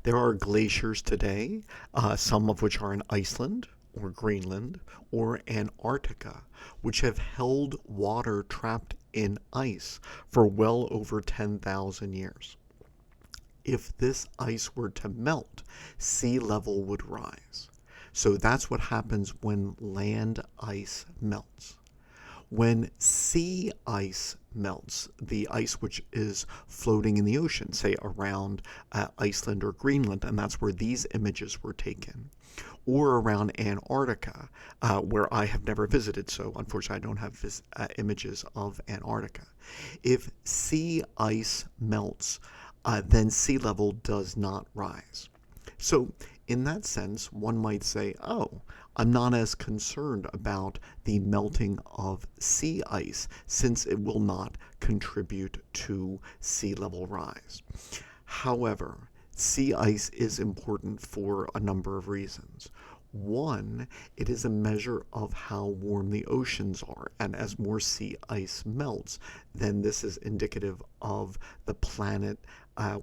There are glaciers today, some of which are in Iceland or Greenland or Antarctica, which have held water trapped in ice for well over 10,000 years. If this ice were to melt, sea level would rise. So that's what happens when land ice melts. When sea ice melts, the ice which is floating in the ocean, say around Iceland or Greenland, and that's where these images were taken, or around Antarctica, where I have never visited, so unfortunately I don't have images of Antarctica. If sea ice melts, then sea level does not rise. So, in that sense, one might say, oh, I'm not as concerned about the melting of sea ice since it will not contribute to sea level rise. However, sea ice is important for a number of reasons. One, it is a measure of how warm the oceans are, and as more sea ice melts, then this is indicative of the planet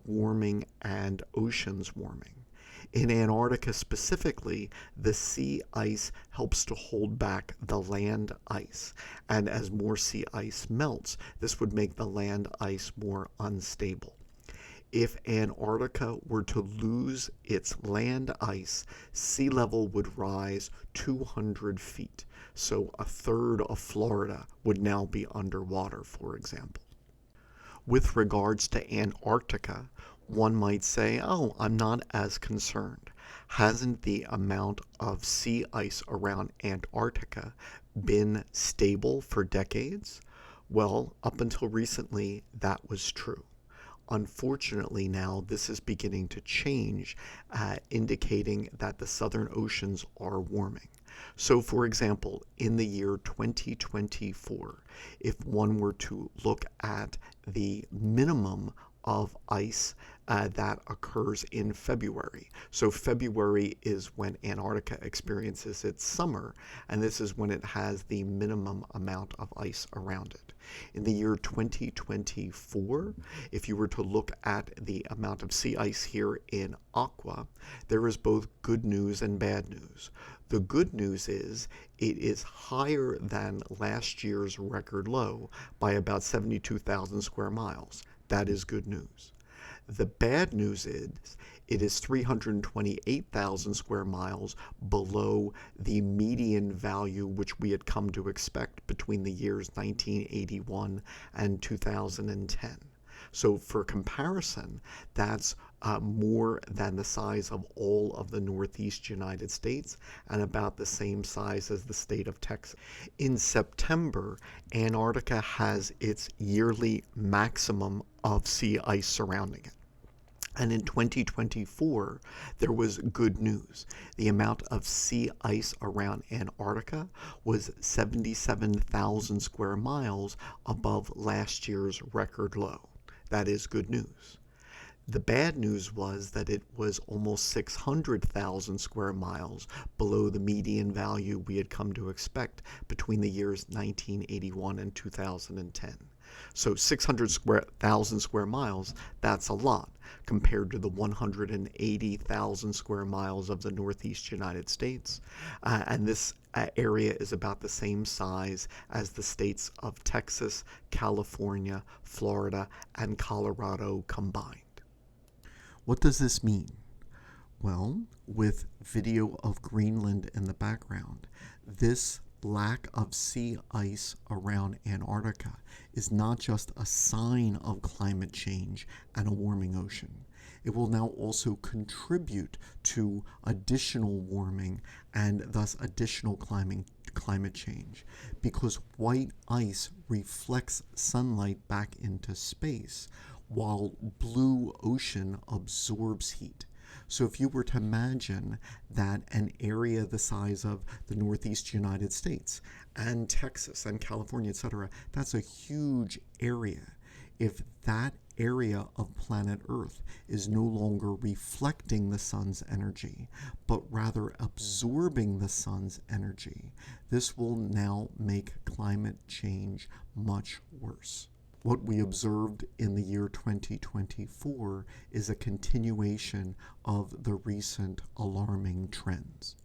warming and oceans warming. In Antarctica specifically, the sea ice helps to hold back the land ice. And as more sea ice melts, this would make the land ice more unstable. If Antarctica were to lose its land ice, sea level would rise 200 feet. So a third of Florida would now be underwater, for example. With regards to Antarctica, one might say, oh, I'm not as concerned. Hasn't the amount of sea ice around Antarctica been stable for decades? Well, up until recently, that was true. Unfortunately, now this is beginning to change, indicating that the southern oceans are warming. So, for example, in the year 2024, if one were to look at the minimum of ice that occurs in February. So February is when Antarctica experiences its summer, and this is when it has the minimum amount of ice around it. In the year 2024, if you were to look at the amount of sea ice here in Aqua, there is both good news and bad news. The good news is it is higher than last year's record low by about 72,000 square miles. That is good news. The bad news is it is 328,000 square miles below the median value which we had come to expect between the years 1981 and 2010. So for comparison, that's more than the size of all of the Northeast United States and about the same size as the state of Texas. In September, Antarctica has its yearly maximum of sea ice surrounding it. And in 2024, there was good news. The amount of sea ice around Antarctica was 77,000 square miles above last year's record low. That is good news. The bad news was that it was almost 600,000 square miles below the median value we had come to expect between the years 1981 and 2010. So 600,000 square miles, that's a lot compared to the 180,000 square miles of the Northeast United States. And this area is about the same size as the states of Texas, California, Florida, and Colorado combined. What does this mean? Well, with video of Greenland in the background, this lack of sea ice around Antarctica is not just a sign of climate change and a warming ocean. It will now also contribute to additional warming and thus additional climate change because white ice reflects sunlight back into space while blue ocean absorbs heat. So if you were to imagine that an area the size of the Northeast United States and Texas and California, etc., that's a huge area. If that area of planet Earth is no longer reflecting the sun's energy, but rather absorbing the sun's energy, this will now make climate change much worse. What we observed in the year 2024 is a continuation of the recent alarming trends.